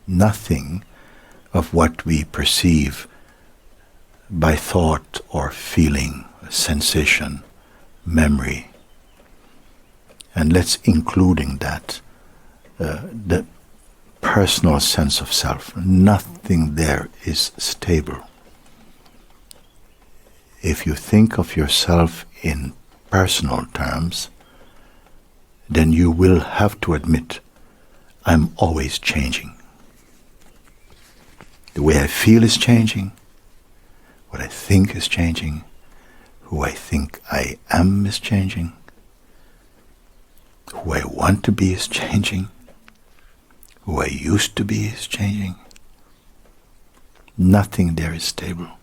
Nothing of what we perceive by thought or feeling, sensation, memory. And let's include in that the personal sense of self. Nothing there is stable. If you think of yourself in personal terms, then you will have to admit, I'm always changing. The way I feel is changing, what I think is changing, who I think I am is changing, who I want to be is changing, who I used to be is changing. Nothing there is stable.